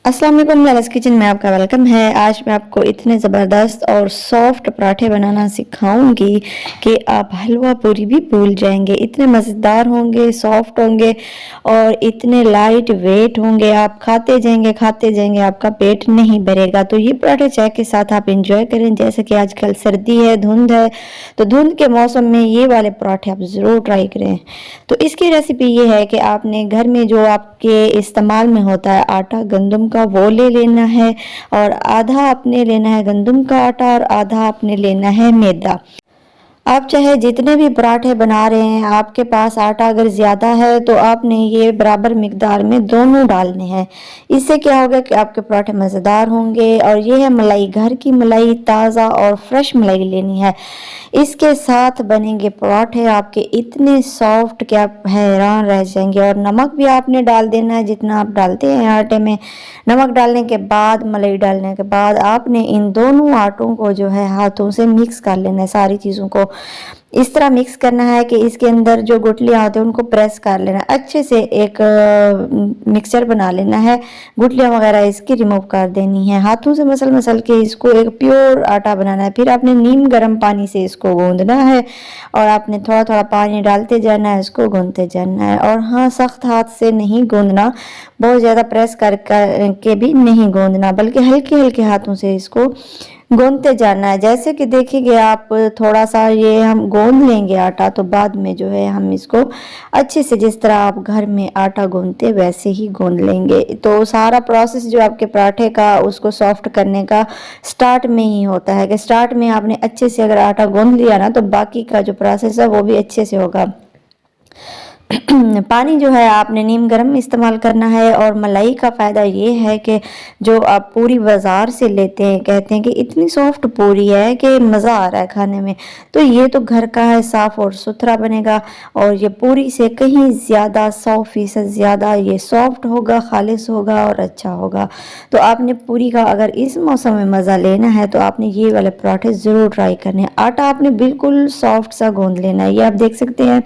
अस्सलाम वालेकुम, लवज़ किचन में आपका वेलकम है। आज मैं आपको इतने ज़बरदस्त और सॉफ्ट पराठे बनाना सिखाऊंगी कि आप हलवा पूरी भी भूल जाएंगे। इतने मज़ेदार होंगे, सॉफ्ट होंगे और इतने लाइट वेट होंगे। आप खाते जाएंगे, आपका पेट नहीं भरेगा। तो ये पराठे चाय के साथ आप इंजॉय करें। जैसे कि आजकल सर्दी है, धुंध है, तो धुंध के मौसम में ये वाले पराठे आप ज़रूर ट्राई करें। तो इसकी रेसिपी ये है कि आपने घर में जो आपके इस्तेमाल में होता है आटा गंदम का, वो ले लेना है और आधा आपने लेना है गंदम का आटा और आधा आपने लेना है मैदा। आप चाहे जितने भी पराठे बना रहे हैं, आपके पास आटा अगर ज़्यादा है तो आपने ये बराबर मिकदार में दोनों डालने हैं। इससे क्या होगा कि आपके पराठे मज़ेदार होंगे। और ये है मलाई, घर की मलाई, ताज़ा और फ्रेश मलाई लेनी है। इसके साथ बनेंगे पराठे आपके इतने सॉफ्ट कि आप हैरान रह जाएंगे। और नमक भी आपने डाल देना है जितना आप डालते हैं आटे में। नमक डालने के बाद, मलाई डालने के बाद आपने इन दोनों आटों को जो है हाथों से मिक्स कर लेना है। सारी चीज़ों को इस तरह मिक्स करना है कि इसके अंदर जो गुठलियाँ होती हैं उनको प्रेस कर लेना है। अच्छे से एक मिक्सचर बना लेना है। गुठलियाँ वगैरह इसकी रिमूव कर देनी है। हाथों से मसल मसल के इसको एक प्योर आटा बनाना है। फिर आपने नीम गर्म पानी से इसको गूंदना है और आपने थोड़ा थोड़ा पानी डालते जाना है, इसको गूंदते जाना है। और हाँ, सख्त हाथ से नहीं गूंदना, बहुत ज़्यादा प्रेस कर के भी नहीं गूंदना, बल्कि हल्के हल्के हाथों से इसको गूंदते जाना है। जैसे कि देखिए आप थोड़ा सा ये हम गूंद लेंगे आटा, तो बाद में जो है हम इसको अच्छे से जिस तरह आप घर में आटा गूंदते वैसे ही गूंद लेंगे। तो सारा प्रोसेस जो आपके पराठे का उसको सॉफ्ट करने का स्टार्ट में ही होता है कि स्टार्ट में आपने अच्छे से अगर आटा गूंद लिया ना, तो बाकी का जो प्रोसेस है वो भी अच्छे से होगा। पानी जो है आपने नीम गर्म इस्तेमाल करना है। और मलाई का फ़ायदा ये है कि जो आप पूरी बाज़ार से लेते हैं, कहते हैं कि इतनी सॉफ्ट पूरी है कि मज़ा आ रहा है खाने में, तो ये तो घर का है, साफ़ और सुथरा बनेगा। और ये पूरी से कहीं ज़्यादा 100% ज़्यादा ये सॉफ्ट होगा, खालिस होगा और अच्छा होगा। तो आपने पूरी का अगर इस मौसम में मज़ा लेना है तो आपने ये वाले पराठे ज़रूर ट्राई करने हैं। आटा आपने बिल्कुल सॉफ्ट सा गूंद लेना है। ये आप देख सकते हैं,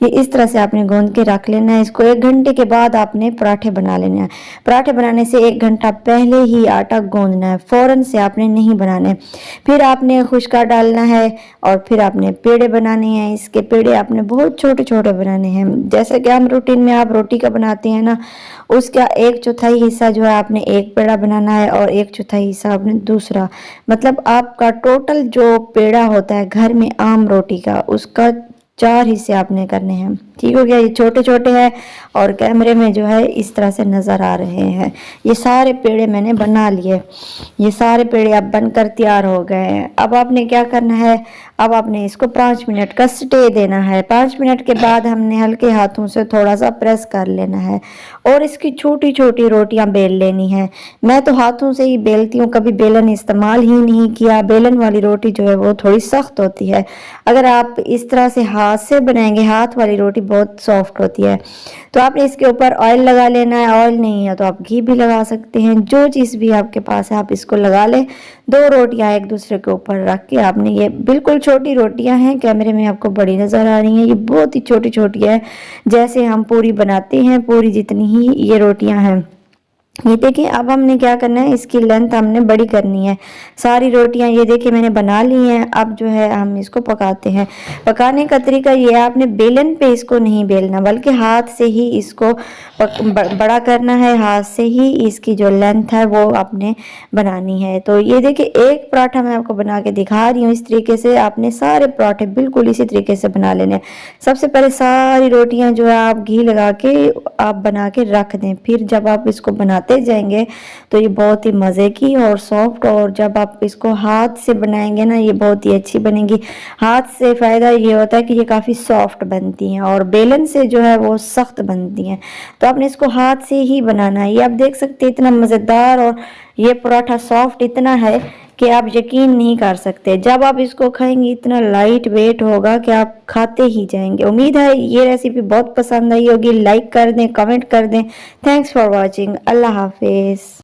ये इस तरह से आपने गूंद के रख लेना है। इसको 1 घंटे के बाद आपने पराठे बना लेना है। पराठे बनाने से 1 घंटा पहले ही आटा गूंदना है, फ़ौरन से आपने नहीं बनाने। फिर आपने खुशका डालना है और फिर आपने पेड़े बनाने हैं। इसके पेड़े आपने बहुत छोटे छोटे बनाने हैं। जैसे कि हम रूटीन में आप रोटी का बनाते हैं ना, उसका 1/4 हिस्सा जो है आपने एक पेड़ा बनाना है और 1/4 हिस्सा आपने दूसरा। मतलब आपका टोटल जो पेड़ा होता है घर में आम रोटी का, उसका 4 हिस्से आपने करने हैं। ठीक हो गया। ये छोटे छोटे हैं और कैमरे में जो है इस तरह से नज़र आ रहे हैं। ये सारे पेड़े मैंने बना लिए। ये सारे पेड़े अब बनकर तैयार हो गए हैं। अब आपने क्या करना है, अब आपने इसको 5 मिनट का स्टे देना है। 5 मिनट के बाद हमने हल्के हाथों से थोड़ा सा प्रेस कर लेना है और इसकी छोटी छोटी रोटियां बेल लेनी है। मैं तो हाथों से ही बेलती हूँ, कभी बेलन इस्तेमाल ही नहीं किया। बेलन वाली रोटी जो है वो थोड़ी सख्त होती है। अगर आप इस तरह से हाथ से बनाएंगे, हाथ वाली रोटी बहुत सॉफ्ट होती है। तो आपने इसके ऊपर ऑयल लगा लेना है। ऑयल नहीं है तो आप घी भी लगा सकते हैं, जो चीज़ भी आपके पास है आप इसको लगा लें। 2 रोटियां एक दूसरे के ऊपर रख के आपने, ये बिल्कुल छोटी रोटियां हैं, कैमरे में आपको बड़ी नज़र आ रही हैं, ये बहुत ही छोटी छोटी है, जैसे हम पूरी बनाते हैं पूरी जितनी ही ये रोटियां हैं। ये देखिए, अब हमने क्या करना है, इसकी लेंथ हमने बड़ी करनी है। सारी रोटियां ये देखिए मैंने बना ली हैं। अब जो है हम इसको पकाते हैं। पकाने का तरीका ये है, आपने बेलन पे इसको नहीं बेलना, बल्कि हाथ से ही इसको बड़ा करना है। हाथ से ही इसकी जो लेंथ है वो आपने बनानी है। तो ये देखिए, एक पराठा मैं आपको बना के दिखा रही हूँ। इस तरीके से आपने सारे पराठे बिल्कुल इसी तरीके से बना लेने। सबसे पहले सारी रोटियां जो है आप घी लगा के आप बना के रख दें। फिर जब आप इसको बनाते जाएंगे तो ये बहुत ही मज़े की और सॉफ्ट, और जब आप इसको हाथ से बनाएंगे ना, ये बहुत ही अच्छी बनेगी। हाथ से फ़ायदा ये होता है कि ये काफ़ी सॉफ्ट बनती हैं और बेलन से जो है वो सख्त बनती हैं। तो आपने इसको हाथ से ही बनाना है। ये आप देख सकते हैं इतना मज़ेदार, और ये पराठा सॉफ्ट इतना है कि आप यकीन नहीं कर सकते। जब आप इसको खाएंगे इतना लाइट वेट होगा कि आप खाते ही जाएंगे। उम्मीद है ये रेसिपी बहुत पसंद आई होगी। लाइक कर दें, कमेंट कर दें। Thanks for watching. अल्लाह हाफिज़।